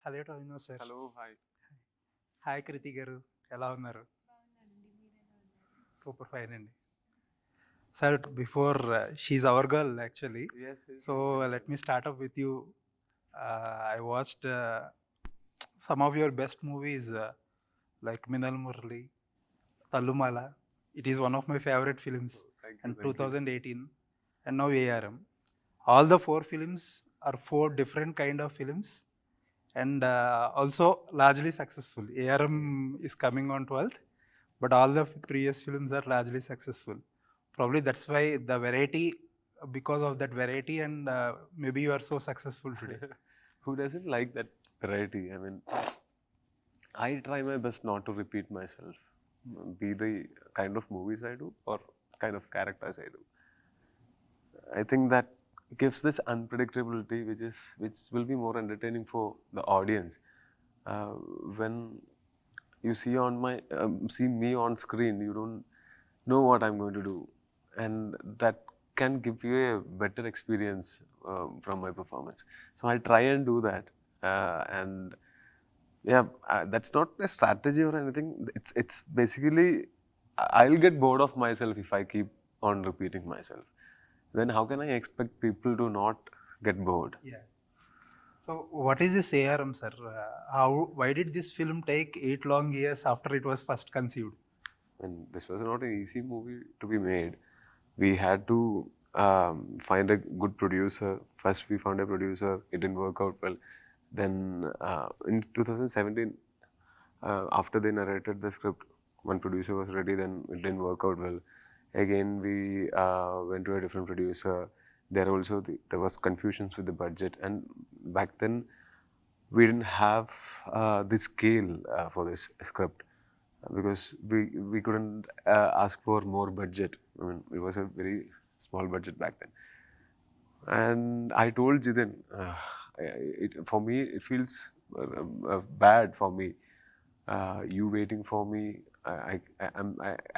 Hello Tovino sir. Hello hi. Hi Kriti garu, ఎలా ఉన్నారు? Super fine అండి. సార్, బిఫోర్ షీఈ్ our girl actually. Yes, yes, so yes. Let me start up with you. I watched some of your best movies like Minal Murli, Thalluma. It is one of my favorite films. Thank you. And Thank you. 2018 and now A.R.M. All the four films are four different kind of films and also largely successful. A.R.M is coming on 12th, but all the previous films are largely successful. Probably that's why the variety, because of that variety, and maybe you are so successful today. Who doesn't like that variety? I mean, I try my best not to repeat myself, be the kind of movies I do or kind of characters I do. I think that gives this unpredictability, which will be more entertaining for the audience. When you see me on screen, you don't know what I'm going to do, and that can give you a better experience from my performance. So I try and do that, and yeah, that's not a strategy or anything. It's basically I'll get bored of myself if I keep on repeating myself. Then how can I expect people to not get bored? Yeah. So what is this A.R.M, sir? Why did this film take 8 long years after it was first conceived? And this was not an easy movie to be made. We had to find a good producer. First we found a producer, it didn't work out well. Then in 2017, after they narrated the script, one producer was ready, then it didn't work out well. Again we went to a different producer. There also there was confusions with the budget, and back then we didn't have the scale for this script, because we couldn't ask for more budget. I mean, it was a very small budget back then. And I told Jidin, for me it feels bad for me. You waiting for me.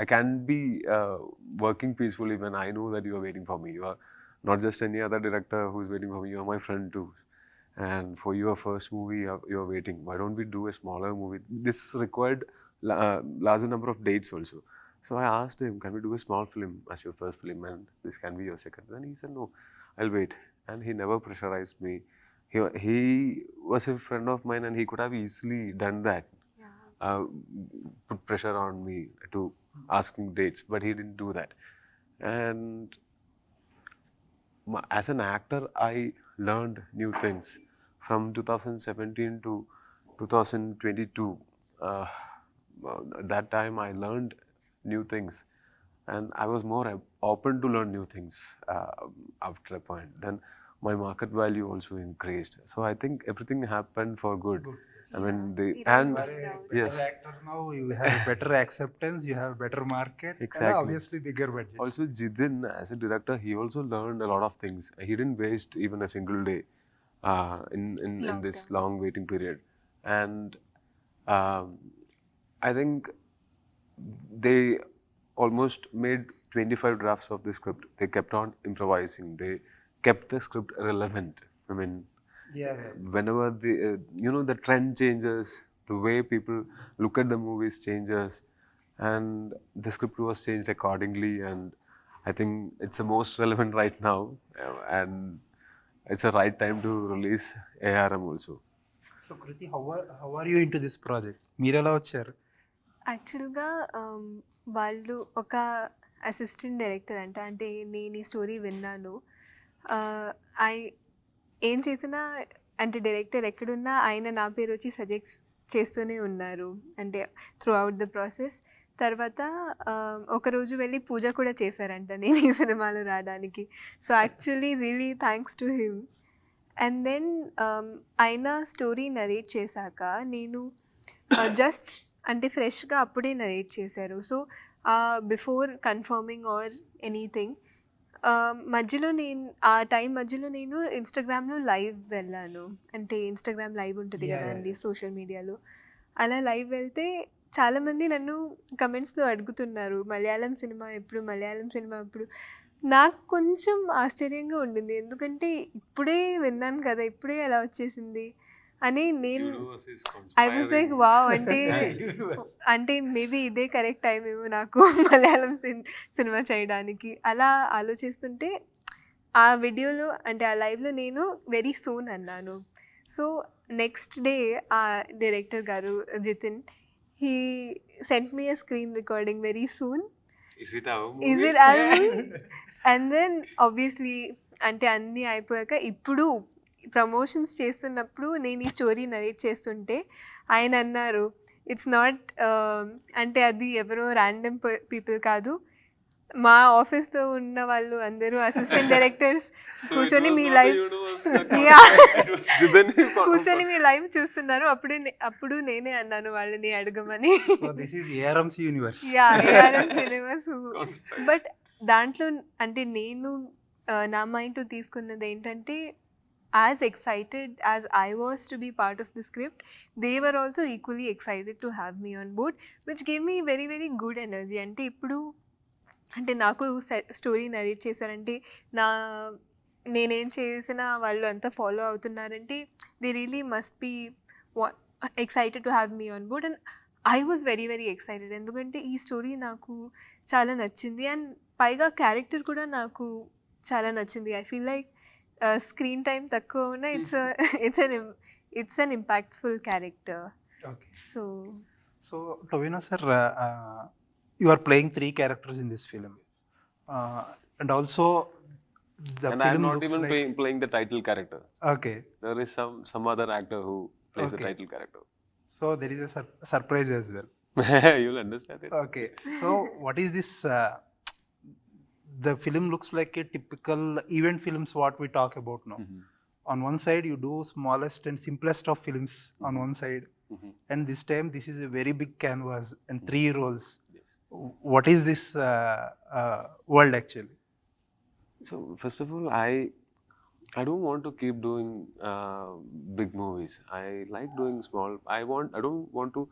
I can't be working peacefully when I know that you are waiting for me. You are not just any other director who's waiting for me. You are my friend too. And for your first movie, you're waiting. Why don't we do a smaller movie? This required larger number of dates also. So I asked him, can we do a small film as your first film, and this can be your second? Then he said, no, I'll wait. And he never pressurized me. He was a friend of mine, and he could have easily done that. Put pressure on me to asking dates, but he didn't do that. And as an actor, I learned new things from 2017 to 2022. That time I learned new things, and I was more open to learn new things after a point. Then my market value also increased. So I think everything happened for good. I mean, You are a better actor now. You have better acceptance. You have better market. Exactly. And obviously bigger budget. Also, Jidin, as a director, he also learned a lot of things. He didn't waste even a single day in this long waiting period. And I think they almost made 25 drafts of the script. They kept on improvising. They kept the script relevant. I mean, whenever the trend changes, the way people look at the movies changes, and the script was changed accordingly. And I think it's the most relevant right now, and it's the right time to release A.R.M also. So Krithi, how are you into this project? మీరు ఎలా వచ్చారు? యాక్చువల్గా వాళ్ళు ఒక assistant director అంటే నేను ఈ story విన్నాను. ఏం చేసినా అంటే డైరెక్టర్ ఎక్కడున్నా ఆయన నా పేరు వచ్చి సజెస్ట్ చేస్తూనే ఉన్నారు, అంటే త్రూ అవుట్ ద ప్రాసెస్. తర్వాత ఒకరోజు వెళ్ళి పూజ కూడా చేశారంట నేను ఈ సినిమాలో రావడానికి. So actually really thanks to him. And then ఆయన స్టోరీ నరేట్ చేశాక నేను జస్ట్ అంటే ఫ్రెష్గా అప్పుడే నరేట్ చేశారు. So before confirming or anything, మధ్యలో ఆ టైం మధ్యలో నేను ఇన్స్టాగ్రామ్లో లైవ్ వెళ్ళాను. అంటే ఇన్స్టాగ్రామ్ లైవ్ ఉంటుంది కదా అండి సోషల్ మీడియాలో. అలా లైవ్ వెళ్తే చాలామంది నన్ను కమెంట్స్లో అడుగుతున్నారు, మలయాళం సినిమా ఎప్పుడు. నాకు కొంచెం ఆశ్చర్యంగా ఉండింది, ఎందుకంటే ఇప్పుడే విన్నాను కదా, ఇప్పుడే ఎలా వచ్చేసింది అని నేను Universe is I was like conspiring. Wow అంటే Universe. అంటే మేబీ ఇదే కరెక్ట్ టైం ఏమో నాకు మలయాళం సినిమా చేయడానికి అలా ఆలోచిస్తుంటే ఆ వీడియోలో అంటే ఆ లైవ్లో నేను వెరీ సూన్ అన్నాను. సో నెక్స్ట్ డే ఆ director garu Jithin he sent me a screen recording very soon. Is it our movie? Is it Allu? And then obviously అంటే అన్నీ అయిపోయాక ఇప్పుడు ప్రమోషన్స్ చేస్తున్నప్పుడు నేను ఈ స్టోరీ నరేట్ చేస్తుంటే ఆయన అన్నారు ఇట్స్ నాట్ అంటే అది ఎవరో ర్యాండమ్ పీపుల్ కాదు, మా ఆఫీస్లో ఉన్న వాళ్ళు అందరూ అసిస్టెంట్ డైరెక్టర్స్ So కూర్చొని it was me not live the universe that Yeah. it was Jithan who కూర్చొని మీ లైవ్ చూస్తున్నారు. అప్పుడు నేనే అన్నాను వాళ్ళని అడగమని. So this is A.R.M's universe. Yeah A.R.M cinemas. conspired. But దాంట్లో అంటే నేను నా మైండ్ తీసుకున్నది ఏంటంటే as excited as I was to be part of the script they were also equally excited to have me on board which give me very very good energy. అంటే ఇప్పుడు అంటే నాకు స్టోరీ నరేట్ చేశారంటే నేనేం చేసినా వాళ్ళు అంతా ఫాలో అవుతున్నారంటే they really must be excited to have me on board. And I was very very excited ఎందుకంటే ఈ స్టోరీ నాకు చాలా నచ్చింది. అండ్ పైగా క్యారెక్టర్ కూడా నాకు చాలా నచ్చింది. I feel like screen time తక్కువ ఉన్న it's an impactful character. Okay. So Tovino sir, you are playing 3 characters in this film, and also the And I'm film not looks even like playing the title character. okay. There is some other actor who plays the Okay. title character. So there is a surprise as well. You'll understand it. Okay. So what is this? The film looks like a typical event films what we talk about now. Mhm. On one side you do smallest and simplest of films on one side, Mhm. and this time this is a very big canvas and 3 roles. Yes. What is this world actually? So first of all, I don't want to keep doing big movies. I like doing small. I don't want to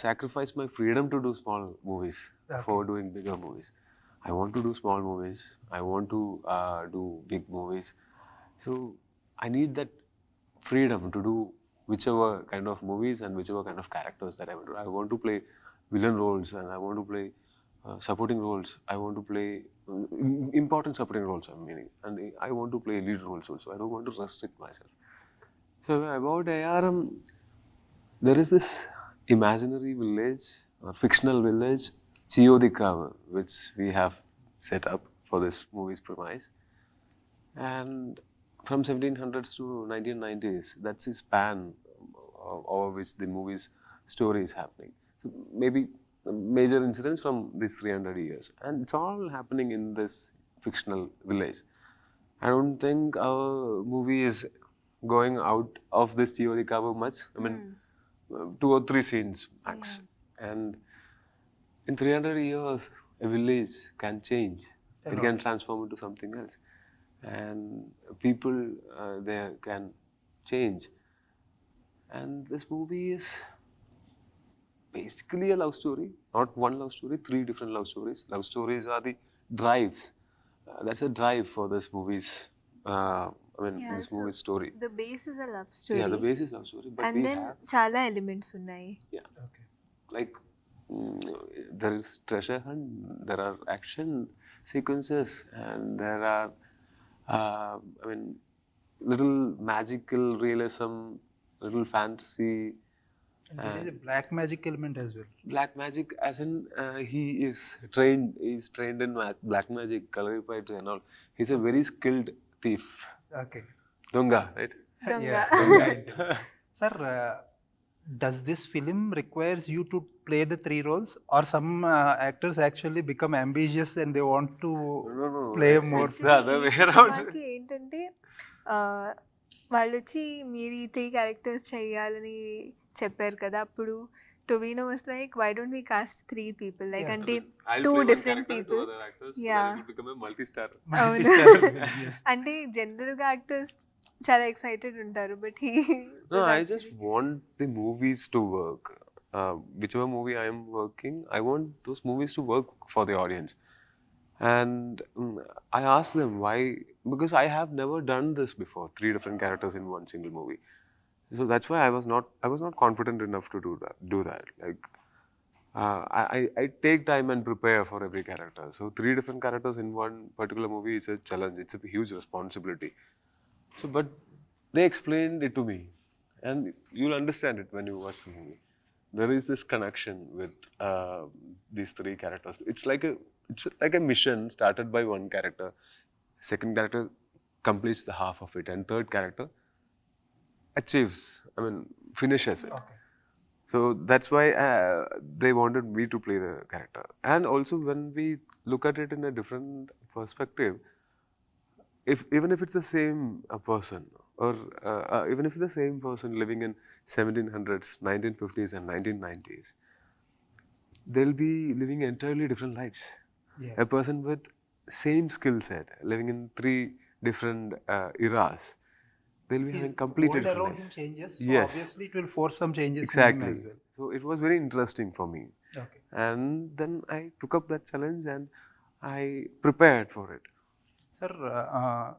sacrifice my freedom to do small movies for doing bigger movies. I want to do small movies. I want to do big movies. So I need that freedom to do whichever kind of movies and whichever kind of characters that I want to. I want to play villain roles and I want to play supporting roles. I want to play important supporting roles. I'm meaning, and I want to play lead roles also. I don't want to restrict myself. So about A.R.M, there is this imaginary village or fictional village, Chiyodikavu, which we have set up for this movie's premise. And from 1700s to 1990s, that's the span over which the movie's story is happening. So maybe major incidents from these 300 years. And it's all happening in this fictional village. I don't think our movie is going out of this Chiyodikavu much. I mean, 2 or 3 scenes max. Yeah. And in 300 years, a village can change. It can transform into something else. And people there can change. And this movie is basically a love story. Not one love story, 3 different love stories. Love stories are the drives. That's a drive for this movie's, Yeah, this so movie's story. the base is a love story. Yeah, the base is love story. But And we then have, చాలా elements ఉన్నాయి. Okay. like, there is treasure hunt, there are action sequences, and there are, little magical realism, little fantasy. And there is a black magic element as well. Black magic, as in he's trained in black magic, Kalari poetry and all. He's a very skilled thief. Okay. Dunga, right? దొంగ. Yeah. Sir, does this film requires you to play the 3 roles, or some actors actually become ambitious and they want to No. play more? It's the other way around. మాకి ఏంటంటే వాళ్ళు వచ్చి మీరు ఈ 3 characters చేయాలని చెప్పారు కదా, అప్పుడు Tovino was like why don't we cast 3 people like అంటే I'll 2 play one different character, people. 2 other actors. Yeah. Then it will become a multi-star. అవును. Yes. అంటే జనరల్గా యాక్టర్స్ చాలా ఎక్సైటెడ్ ఉంటారు but No, I just want the movies to work. Whichever movie I am working, I want those movies to work for the audience. And I asked them why, because I have never done this before, 3 different characters in one single movie. So that's why I was not confident enough to do that. Like I take time and prepare for every character. So 3 different characters in one particular movie is a challenge. It's a huge responsibility. So, but they explained it to me, and you'll understand it when you watch the movie. There is this connection with these 3 characters. It's like a mission started by one character. Second character completes the half of it, and third character finishes it. Okay. So that's why they wanted me to play the character. And also when we look at it in a different perspective, even if it's the same person, or even if it's the same person living in 1700s, 1950s and 1990s, they'll be living entirely different lives. Yeah. A person with same skill set, living in 3 different eras, they'll be having completely World different around him lives. changes, so Yes. obviously it will force some changes Exactly. in him as well. So it was very interesting for me. Okay. And then I took up that challenge and I prepared for it. Sir,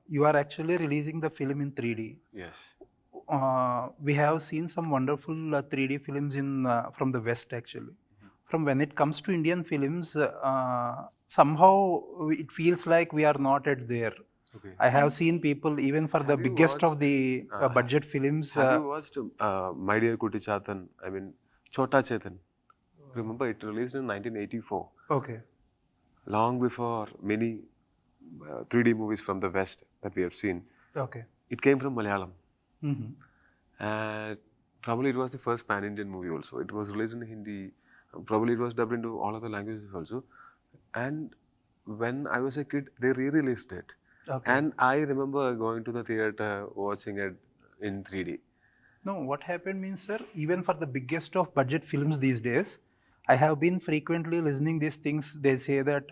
you are actually releasing the film in 3D. Yes. We have seen some wonderful 3D films from the West actually. From when it comes to Indian films, somehow it feels like we are not at there. Okay. I have seen people even for the Have you biggest of watched, the budget films. Have you watched My Dear Kuti Chatan? I mean, Chota Chetan. Remember, it released in 1984. Okay. Long before many 3D movies from the West that we have seen. Okay. It came from Malayalam. Mm-hmm. Probably it was the first pan-Indian movie also. It was released in Hindi. Probably it was dubbed into all other languages also. And when I was a kid, they re-released it. Okay. And I remember going to the theatre, watching it in 3D. No, what happened means, sir, even for the biggest of budget films these days, I have been frequently listening these things. They say that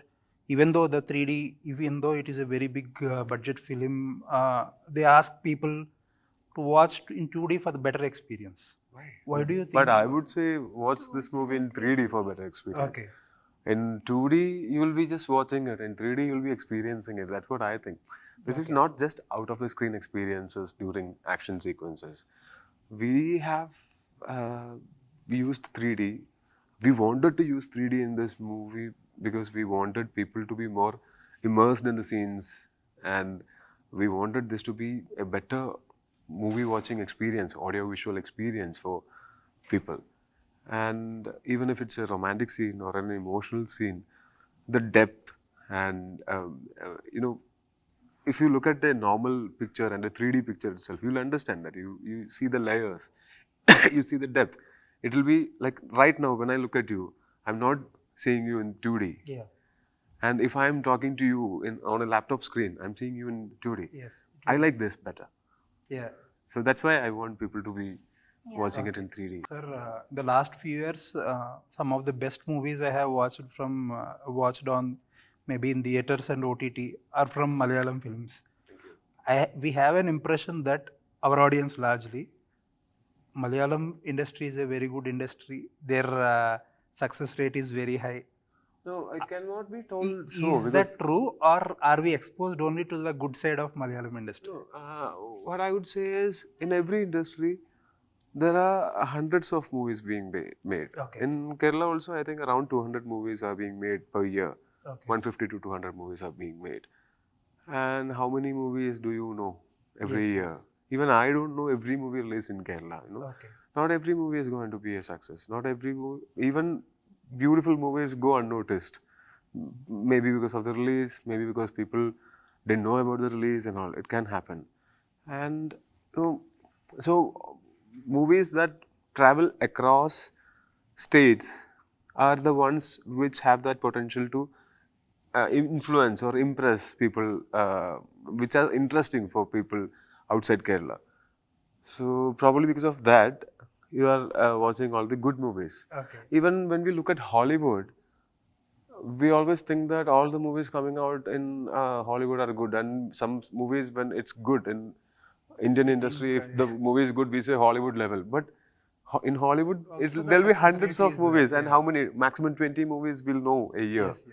even though the 3D, even though it is a very big budget film, they ask people to watch in 2D for the better experience. Why do you think? But I would say watch this movie in 3D for better experience. Okay. In 2D, you will be just watching it. In 3D, you will be experiencing it. That's what I think. This is not just out of the screen experiences during action sequences. We have used 3D. We wanted to use 3D in this movie because we wanted people to be more immersed in the scenes, and we wanted this to be a better movie watching experience, audio-visual experience for people. And even if it's a romantic scene or an emotional scene, the depth and, if you look at a normal picture and a 3D picture itself, you'll understand that. You see the layers, you see the depth. It will be like right now when I look at you, I'm not seeing you in 2D. Yeah. And if I'm talking to you on a laptop screen, I'm seeing you in 2D. Yes. I like this better. Yeah. So that's why I want people to be watching it in 3D. Sir, the last few years, some of the best movies I have watched on maybe in theaters and OTT are from Malayalam films. We have an impression that our audience largely, Malayalam industry is a very good industry. Their success rate is very high. No, it cannot be told Is that true, or are we exposed only to the good side of Malayalam industry? What I would say is, in every industry, there are hundreds of movies being made. Okay. In Kerala also, I think around 200 movies are being made per year. Okay. 150 to 200 movies are being made. And how many movies do you know every year? Yes. Even I don't know every movie released in Kerala. Okay. Not every movie is going to be a success. Not every movie, even beautiful movies go unnoticed. Maybe because of the release, maybe because people didn't know about the release and all. It can happen. And so movies that travel across states are the ones which have that potential to influence or impress people, which are interesting for people outside Kerala. So probably because of that, you are watching all the good movies. Okay. Even when we look at Hollywood, we always think that all the movies coming out in Hollywood are good, and some movies, when it's good in Indian industry, if the movie is good, we say Hollywood level. But in Hollywood, there'll be hundreds of movies, and how many? Maximum 20 movies we'll know a year. Yes.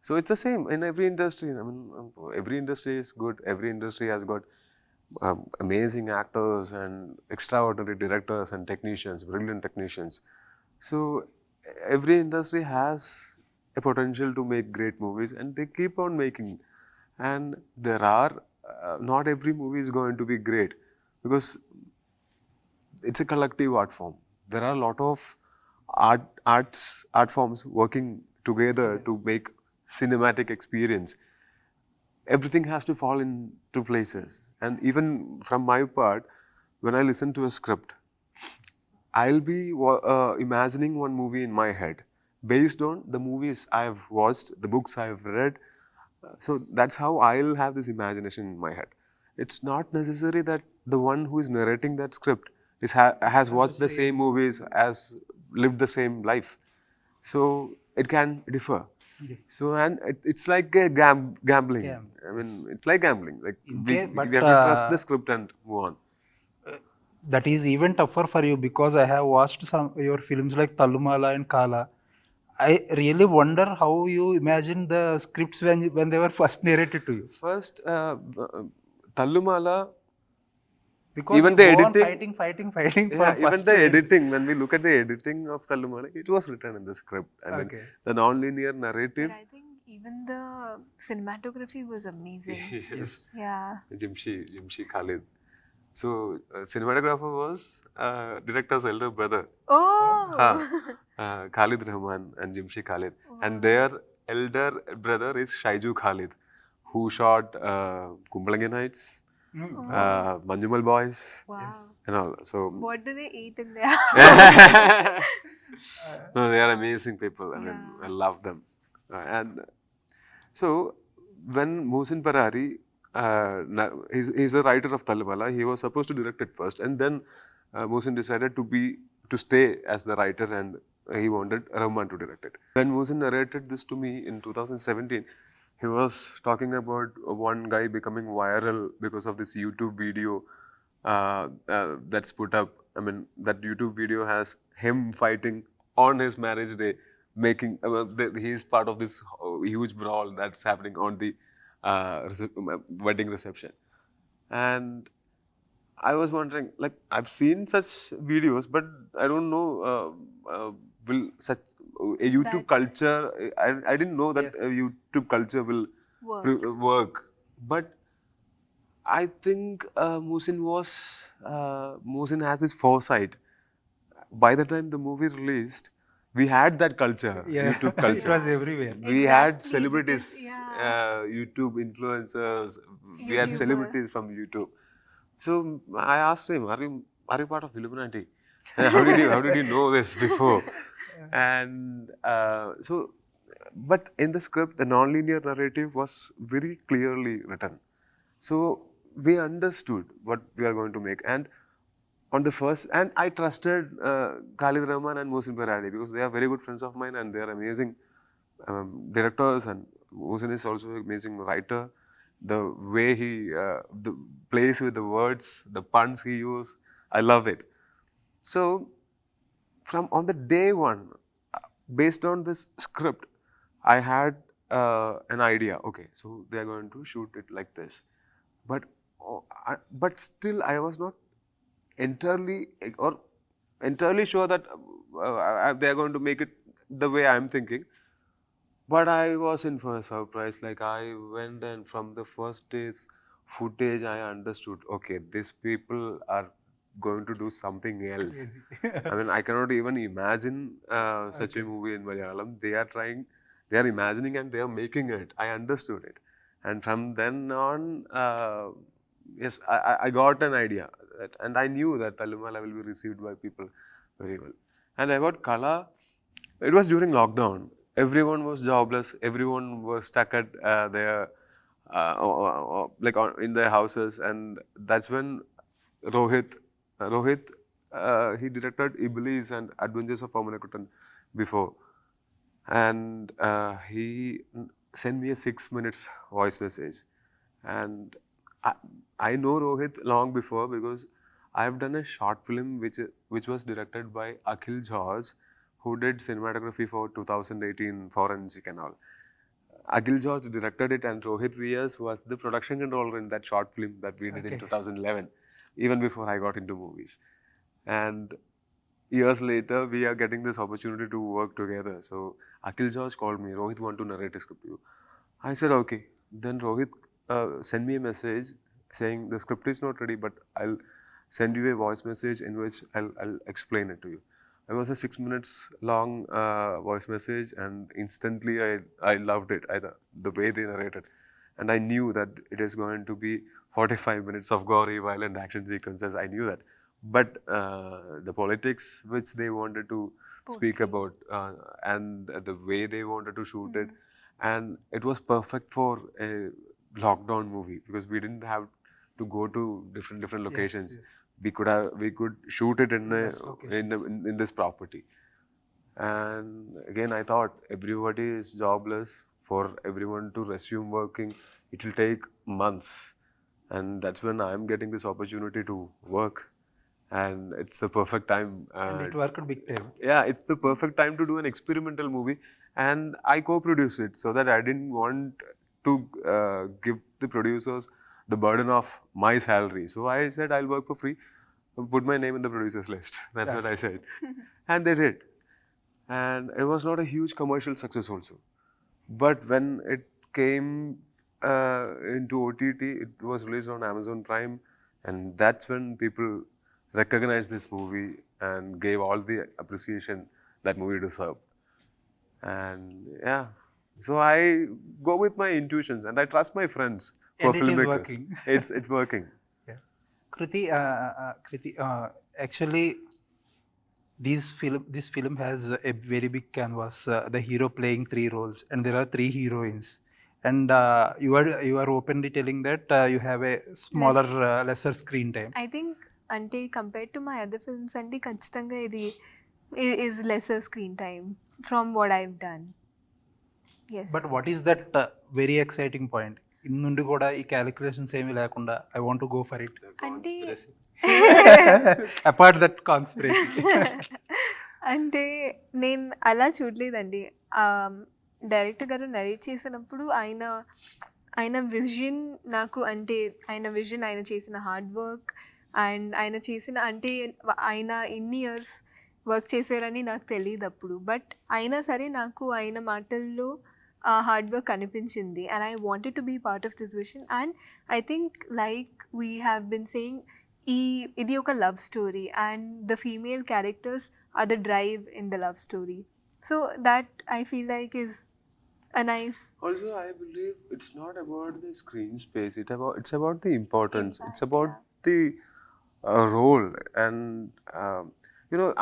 So it's the same in every industry. I mean, every industry is good. Every industry has got amazing actors and extraordinary directors and technicians, brilliant technicians. So every industry has a potential to make great movies, and they keep on making. And there are not every movie is going to be great, because it's a collective art form. There are a lot of art forms working together to make cinematic experience. Everything has to fall into places. And even from my part, when I listen to a script, I'll be imagining one movie in my head based on the movies I've watched, the books I've read. So that's how I'll have this imagination in my head. It's not necessary that the one who is narrating that script has watched the same movies, has lived the same life. So it can differ. So, and it's like a gambling. I mean, it's like gambling. Like we have to trust the script and move on. That is even tougher for you, because I have watched some your films like Thalluma and Kala. I really wonder how you imagine the scripts when they were first narrated to you. First, Thalluma, because even you the go editing, on fighting for yeah, even first the to end. editing, when we look at the editing of Thalluma, it was written in the script. I mean, Okay. the non-linear narrative. But I think even the cinematography was amazing. Yes. Yeah. Jimshi Khalid. So, cinematographer was director's elder brother, Oh. Khalid Rahman and Jimshi Khalid. And Wow. their elder brother is Shaiju Khalid, who shot Kumbalange Nights, Manjumal Boys, Wow. and all. So, What do they eat in there? no, they are amazing people. I mean, I love them. And so, when Mohsin Parari, he's a writer of Thalluma, he was supposed to direct it first, and then Mohsin decided to stay as the writer, and he wanted Rahman to direct it. When Mohsin narrated this to me in 2017, he was talking about one guy becoming viral because of this YouTube video that's put up. I mean, that YouTube video has him fighting on his marriage day, making he is part of this huge brawl that's happening on the wedding reception. And I was wondering, like, I've seen such videos, but I don't know, will such a YouTube culture, I didn't know that a YouTube culture will work. But I think Mohsin has this foresight. By the time the movie released, we had that culture, Yeah, YouTube it culture. was everywhere. We had Exactly, celebrities, because, yeah. YouTube influencers. We had YouTuber. celebrities from YouTube. So I asked him, are you part of Illuminati? How did you know this before? And but in the script, the non-linear narrative was very clearly written. So we understood what we are going to make. And on the first, and I trusted Khalid Rahman and Mohsin Parari, because they are very good friends of mine and they are amazing directors, and Mohsin is also an amazing writer. The way he plays with the words, the puns he uses, I love it. So from on the day one, based on this script, I had an idea. Okay, so they are going to shoot it like this, but but still I was not entirely or entirely sure that they are going to make it the way I'm thinking. But I was in for a surprise. Like, I went, and from the first day's footage, I understood, okay, these people are going to do something else. I mean, I cannot even imagine such a movie in Malayalam. They are imagining and they are making it. I understood it. And from then on, yes, I got an idea. And I knew that Thalluma will be received by people very well. And about Kala, it was during lockdown. Everyone was jobless. Everyone was stuck at their in their houses, and that's when Rohit, he directed Iblis and Adventures of Pamanakuttan before, and he sent me a 6 minutes voice message, and I, I know Rohit long before, because I've done a short film which was directed by Akhil George, who did cinematography for 2018 Forensic and all. Akhil George directed it, and Rohit V.S. was the production controller in that short film that we did in Okay. 2011, even before I got into movies. And years later, we are getting this opportunity to work together. So Akhil George called me, Rohit, want to narrate a script. I said, okay. Then Rohit sent me a message saying the script is not ready, but I'll send you a voice message in which I'll explain it to you. It was a 6 minutes long voice message, and instantly I loved it, the way they narrated. And I knew that it is going to be 45 minutes of gory, violent action sequences. I knew that. But the politics which they wanted to speak about and the way they wanted to shoot it, and it was perfect for a lockdown movie because we didn't have to go to different locations. Yes. We could shoot it in Less locations. in this property. And again, I thought everybody is jobless. For everyone to resume working, it will take months, and that's when I'm getting this opportunity to work, and it's the perfect time. And it worked big time. Yeah, it's the perfect time to do an experimental movie, and I co-produce it so that I didn't want to give the producers the burden of my salary. So I said I'll work for free, put my name in the producers list. That's what I said, and they did. And it was not a huge commercial success also, but when it came into OTT, it was released on Amazon Prime, and that's when people recognized this movie and gave all the appreciation that movie deserved. And yeah, so I go with my intuitions and I trust my friends who are And it is filmmakers. working. It's working. Yeah. Krithi, actually, this film has a very big canvas. The hero playing 3 roles, and there are 3 heroines. And you are openly telling that you have a smaller, lesser screen time. I think అంటే compared to my other films అంటే ఖచ్చితంగా ఇది is lesser screen time from what I've done. But what is that very exciting point? ఇన్నుండి కూడా ఈ calculations ఏమీ లేకుండా I want to go for it. అంటే అపార్ట్ దట్ కాన్స్పిరసీ. అంటే నేను అలా చూడలేదండి. డైరెక్టర్ గారు నరేట్ చేసినప్పుడు ఆయన విజన్ నాకు, అంటే ఆయన విజన్, ఆయన చేసిన హార్డ్ వర్క్ అండ్ ఆయన చేసిన, అంటే ఆయన ఇన్ని ఇయర్స్ వర్క్ చేశారని నాకు తెలియదు అప్పుడు. బట్ అయినా సరే నాకు ఆయన మాటల్లో ఆ హార్డ్ వర్క్ అనిపించింది. And I wanted to be part of this vision. And I think like we have been saying, ఇది ఒక love story and the female characters are the drive in the love story. So that I feel like is a nice. Also, I believe it's not about the screen space. It's about the importance. Impact, It's about the role. And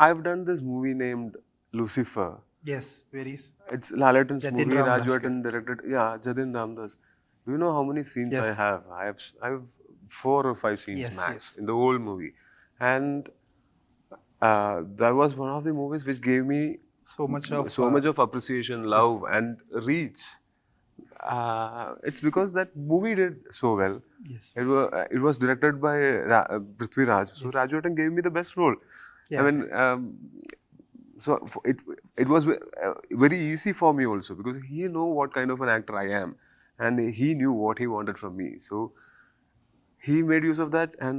I've done this movie named Lucifer. Yes, very. It's Lalatan's Jatin movie. Ramdas Rajwatan directed. Yeah, Jatin Ramdas. Do you know how many scenes Yes. I have? I have 4 or 5 scenes Yes, max yes. in the whole movie. And that was one of the movies which gave me So much of appreciation, love, and reach. It's because that movie did so well. Yes. It was directed by Prithvi Raj. So Yes. Rajwatan gave me the best role. Yeah. I mean, so it was very easy for me also because he knew what kind of an actor I am, and he knew what he wanted from me. So he made use of that, and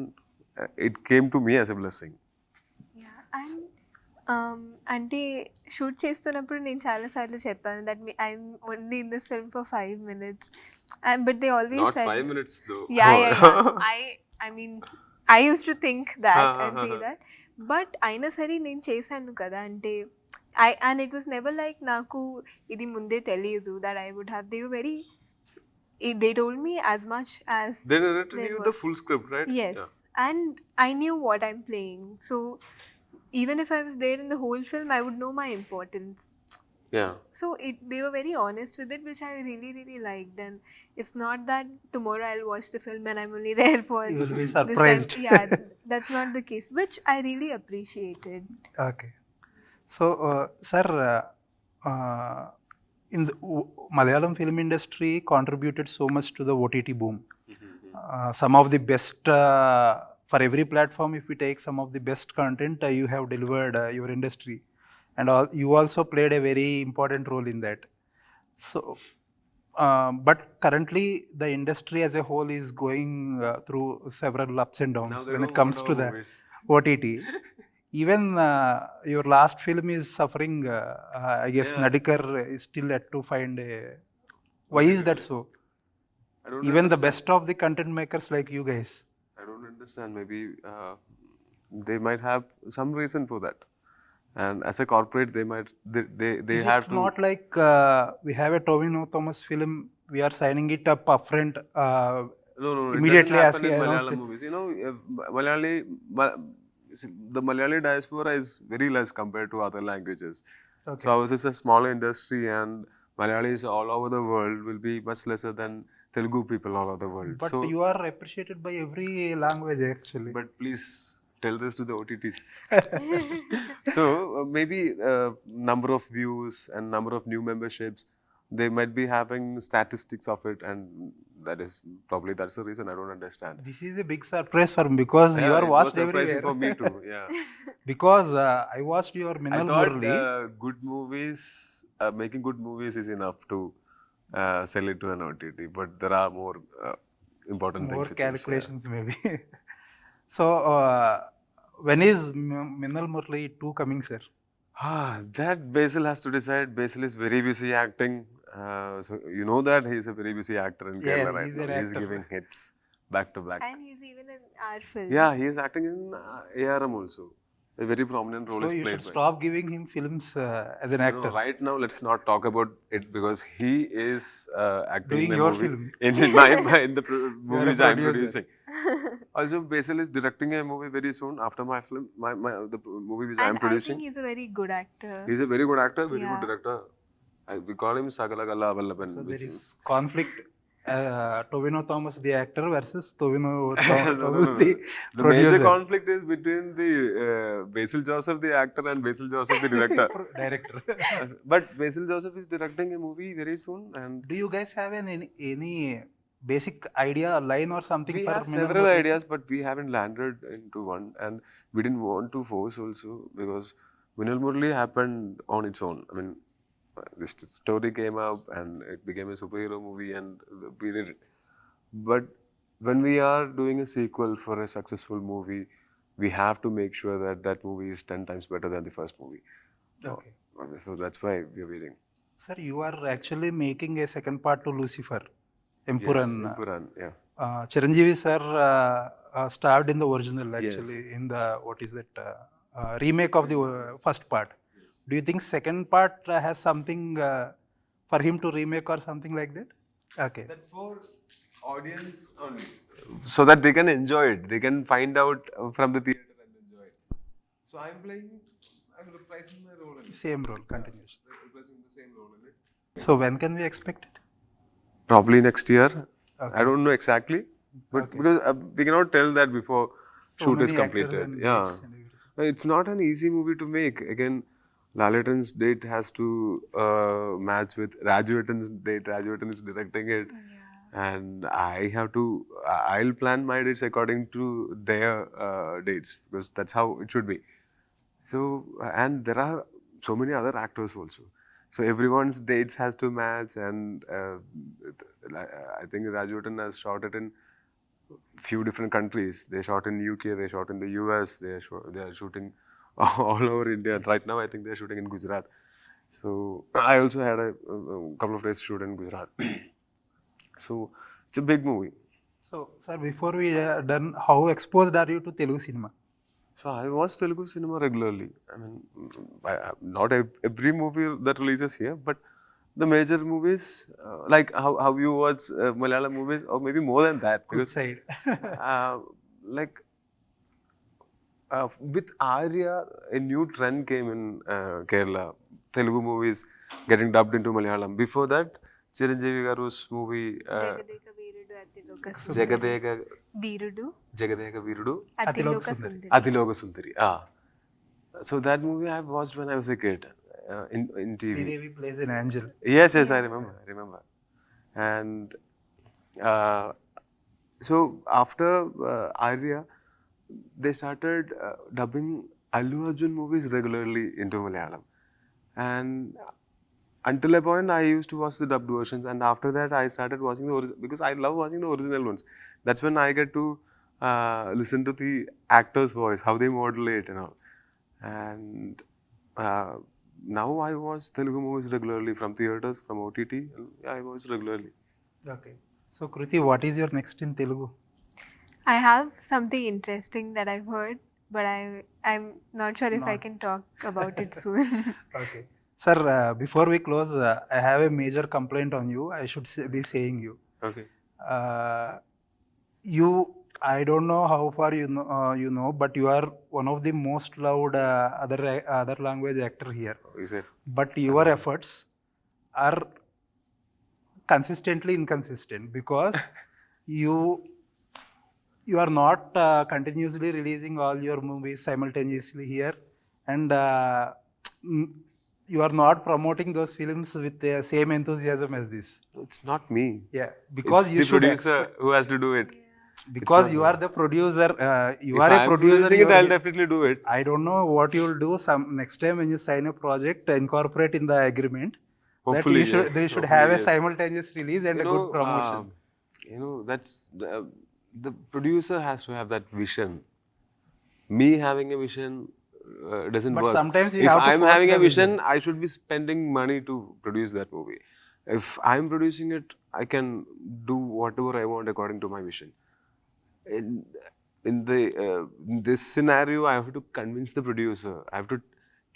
it came to me as a blessing. Yeah, and అంటే shoot చేస్తున్నప్పుడు నేను చాలాసార్లు చెప్పాను that I'm only in this film for 5 minutes, but they always Not said 5 minutes though. yeah. I mean I used to think that and say that, but అయినా సరే నేను చేశాను కదా. అంటే and it was never like నాకు ఇది ముందే తెలియదు that I would have. They were very, they told me as much as They narrated there you was. the full script, right? Yes, and I knew what I'm playing. So even if I was there in the whole film, I would know my importance. Yeah. So they were very honest with it, which I really, really liked. And it's not that tomorrow I'll watch the film and I'm only there for You will be this surprised. time. Yeah, that's not the case, which I really appreciated. Okay. So, sir, in the Malayalam film industry contributed so much to the OTT boom. Some of the best, for every platform, if we take some of the best content, you have delivered your industry. And you also played a very important role in that. So, But currently the industry as a whole is going through several ups and Now downs they when it don't comes want to our the movies. OTT. Even your last film is suffering. I guess Yeah. Nadikar is still yet to find a. Why is that so? I don't Even the understand. best of the content makers like you guys. I don't understand. Maybe they might have some reason for that. And as a corporate, they might they Is have it to. not like we have a Tovino Thomas film, we are signing it up upfront No, it immediately doesn't as happen he in announced Malayalam it? movies. You know, the Malayali diaspora is very less compared to other languages. Okay. So ours is a small industry, and Malayalis all over the world will be much lesser than Telugu people all over the world. But So, you are appreciated by every language actually. but please tell this to the OTTs. So maybe number of views and number of new memberships, they might be having statistics of it, and that's the reason. I don't understand. This is a big surprise for me because you Yeah, are it was watched surprising everywhere. for me too. Yeah, Because I watched your I Minal thought Murli. good movies, making good movies is enough to sell it to an OTT, but there are more important More things. it seems, yeah. calculations maybe. So when is Minal Murli 2 coming, sir? That Basil has to decide. Basil is very busy acting. So you know that he's a very busy actor in Yeah, Kerala right he's now. an He's actor. giving hits back to back. And he's even in our film. Yeah, he is acting in A.R.M. also. A very prominent role So is you played should by. stop giving him films as an actor. No, right now, let's not talk about it because he is acting Doing in a your movie film. in the You are a movies I'm producer. producing. Also, Basil is directing a movie very soon after my film, the movie which I'm And I producing. think he's a very good actor. He's a very good actor, very Yeah. good director. We call him Sagalagala Vallapan. So which there is conflict. Tovino Thomas the actor versus Tovino Thomas no. the The producer. major conflict is between the Basil Joseph the actor and Basil Joseph the director. Director. But Basil Joseph is directing a movie very soon, and Do you guys have any basic idea, line or something we for have Minal several Murli? ideas, but we haven't landed into one, and we didn't want to force also because Vinal Murli happened on its own. I mean, this story came up and it became a superhero movie, and we did it. But when we are doing a sequel for a successful movie, we have to make sure that that movie is 10 times better than the first movie. Okay. So that's why we are waiting. Sir, you are actually making a second part to Lucifer, Yes, Empuran. Empuran, yeah. Chiranjeevi sir starred in the original actually, Yes. in the, what is that, remake of the first part. Do you think second part has something for him to remake or something like that? Okay. That's for audience only. So that they can enjoy it. They can find out from the theater and enjoy it. So I'm reprising my role in it. Same role continues. Reprising the same role in it. So when can we expect it? Probably next year. Okay. I don't know exactly. But Okay. because we cannot tell that before So shoot is many actors completed. and Yeah. dates and everything. It's not an easy movie to make. Again, Lalatan's date has to match with Rajuvatan's date. Rajuwatan is directing it. And I have to, I'll plan my dates according to their dates because that's how it should be. So, and there are so many other actors also. So everyone's dates has to match, and I think Rajuwatan has shot it in few different countries. They shot in UK, they shot in the US, they are shooting all over India. Right now, I think they're shooting in Gujarat. So I also had a couple of days shoot in Gujarat. So it's a big movie. So, sir, before we done, how exposed are you to Telugu cinema? So I watch Telugu cinema regularly. I mean, not every movie that releases here, but the major movies, like how you watch Malayalam movies, or maybe more than that. Good Because side. like with Arya, a new trend came in Kerala. Telugu movies getting dubbed into Malayalam. Before that, Chiranjeevi Garu's movie Jagadeka Veerudu Athiloka Jagadeka Veerudu Jagadeka Virudu Athiloka Sundari. Sundari. Adiloga Sundari. So that movie I watched when I was a kid in TV. Sridevi plays an angel. Yes, I remember. And so after Arya, they started dubbing Allu Arjun movies regularly into Malayalam. And until a point I used to watch the dubbed versions, and after that I started watching the original because I love watching the original ones. That's when I get to listen to the actor's voice, how they modulate and all. And now I watch Telugu movies regularly from theaters, from OTT. I watch regularly. Okay. So Krithi, what is your next in Telugu? I have something interesting that I've heard, but I'm not sure if I Not- can talk about it soon. Okay. Sir, before we close, I have a major complaint on you. I should be saying you. Okay. You, I don't know how far you know, but you are one of the most loved other language actor here. Is it? But your efforts are consistently inconsistent because you are not continuously releasing all your movies simultaneously here, and you are not promoting those films with the same enthusiasm as this. It's not me. Yeah, because It's you the should producer who has to do it. because not you me. are the producer. You If are a I'm producer. producing you it, are I'll definitely do it. I don't know what you will do. Some next time when you sign a project, incorporate in the agreement Hopefully, that yes. they should Hopefully, have a yes. simultaneous release and a good promotion. That's the producer has to have that vision. Me having a vision doesn't But work. sometimes you If have to I'm force having the a vision, vision. I should be spending money to produce that movie. If I'm producing it, I can do whatever I want according to my vision. In this scenario, I have to convince the producer. I have to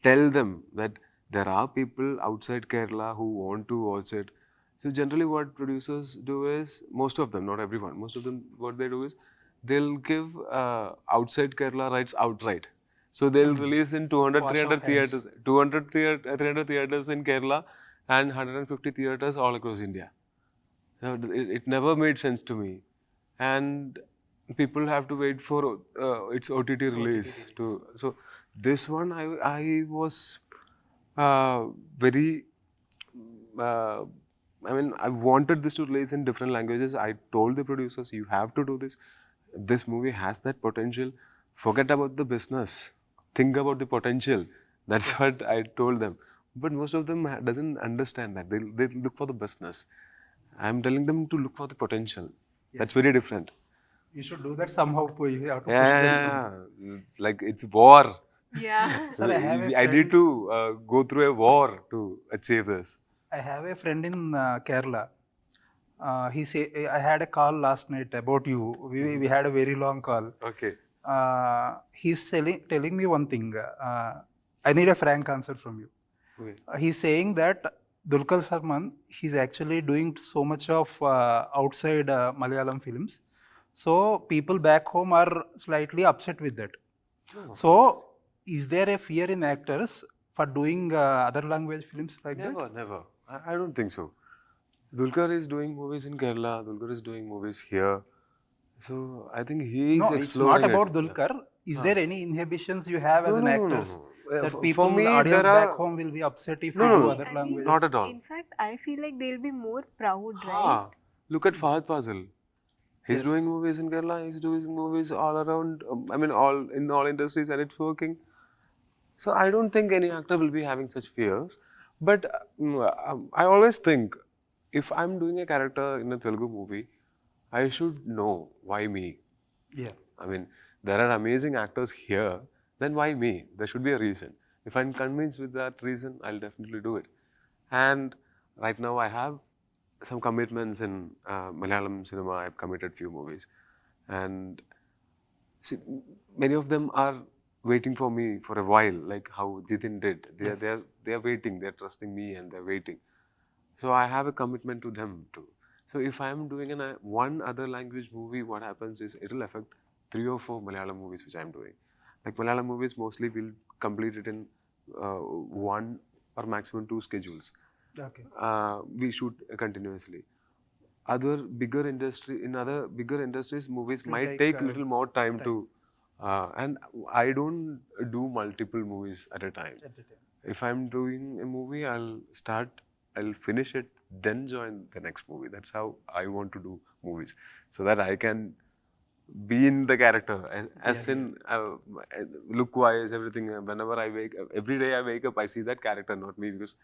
tell them that there are people outside Kerala who want to watch it. So generally, what producers do is, most of them, not everyone, most of them, what they do is, they'll give outside Kerala rights outright. So they'll release in 200, Wash 300 of hands. theaters, 300 theaters in Kerala and 150 theaters all across India. So it never made sense to me, and people have to wait for its OTT release. So this one I was very. I mean, I wanted this to release in different languages. I told the producers, you have to do this. This movie has that potential. Forget about the business. Think about the potential. That's what I told them. But most of them doesn't understand that. They look for the business. I'm telling them to look for the potential. That's very different. You should do that somehow. You have to push Yeah, them. yeah. Like it's war. Yeah. Sir, I have a I need friend. to go through a war to achieve this. I have a friend in Kerala. He say I had a call last night about you. We had a very long call. Okay. He's telling me one thing. I need a frank answer from you. Okay. He's saying that Dulquer Salmaan, he's actually doing so much of outside Malayalam films. So people back home are slightly upset with that. So is there a fear in actors for doing other language films like that? Never. I don't think so. Dulquer is doing movies in Kerala. Dulquer is doing movies here. So I think he is No, it's not exploring about it. Dulquer. Is there any inhibitions you have as an actors that For people, me, audience there back are home will be upset if No, we no, do no. other I mean, languages? Not at all. In fact, I feel like they'll be more proud, right? Ah, look at Fahad Fazil. He's Yes. doing movies in Kerala. He's doing movies all around. I mean, all in all industries, and it's working. So I don't think any actor will be having such fears. But I always think, if I'm doing a character in a Telugu movie, I should know why me. Yeah. I mean, there are amazing actors here. Then why me? There should be a reason. If I'm convinced with that reason, I'll definitely do it. And right now, I have some commitments in Malayalam cinema. I've committed few movies, and see, many of them are waiting for me for a while, like how Jitin did. They are waiting. They're trusting me, and they're waiting. So I have a commitment to them too. So if I am doing one other language movie, what happens is it will affect 3 or 4 Malayalam movies which I am doing. Like Malayalam movies, mostly we'll complete it in 1 or maximum 2 schedules. Okay. We shoot continuously. Other bigger industries, movies might take little more time to. And I don't do multiple movies at a time. If I'm doing a movie, I'll finish it, then join the next movie. That's how I want to do movies, so that I can be in the character, as in look-wise, everything. Whenever I every day I wake up, I see that character, not me, because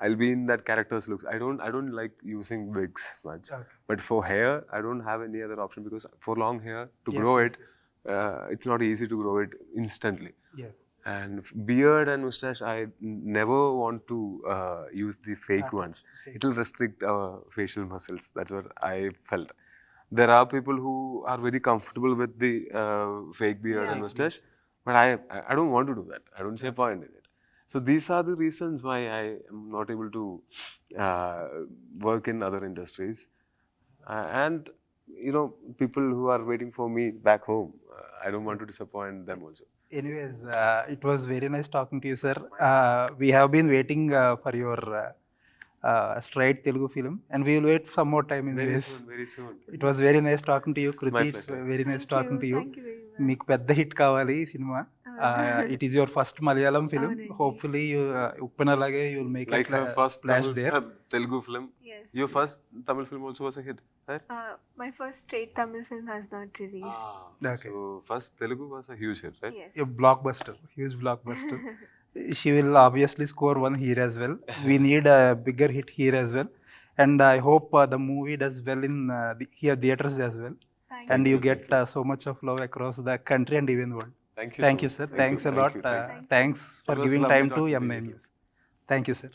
I'll be in that character's looks. I don't like using wigs much. Okay. But for hair, I don't have any other option because for long hair, to Yes, grow yes, it, it's not easy to grow it instantly. Yeah. And beard and mustache, I never want to use the fake ones. Fake. It will restrict our facial muscles. That's what I felt. There are people who are very comfortable with the fake beard and mustache, but I don't want to do that. I don't see a point in it. So these are the reasons why I am not able to work in other industries. And you know, people who are waiting for me back home, I don't want to disappoint them also. Anyways, it was very nice talking to you, sir. We have been waiting for your straight Telugu film, and we will wait some more time. Anyways, Very soon. it was very nice talking to you, Krithi. It's pleasure. very nice talking to you. Thank you very much. మీకు పెద్ద hit కావాలి ఈ cinema. It is your first Malayalam film. అవునండి. Hopefully, you ఉప్పెనలాగే you will make Like a her first splash there. Telugu film. Yes. Your first Tamil film also was a hit, right? My first straight Tamil film has not released. Okay. So first Telugu was a huge hit, right? Yes. A blockbuster, huge blockbuster. She will obviously score one here as well. We need a bigger hit here as well. And I hope the movie does well in here theaters as well. And you get so much of love across the country and even world. Thank you. Thank you, sir. Thanks a lot. Thanks for It was giving lovely time to talking to M9 you. News. Thank you, sir.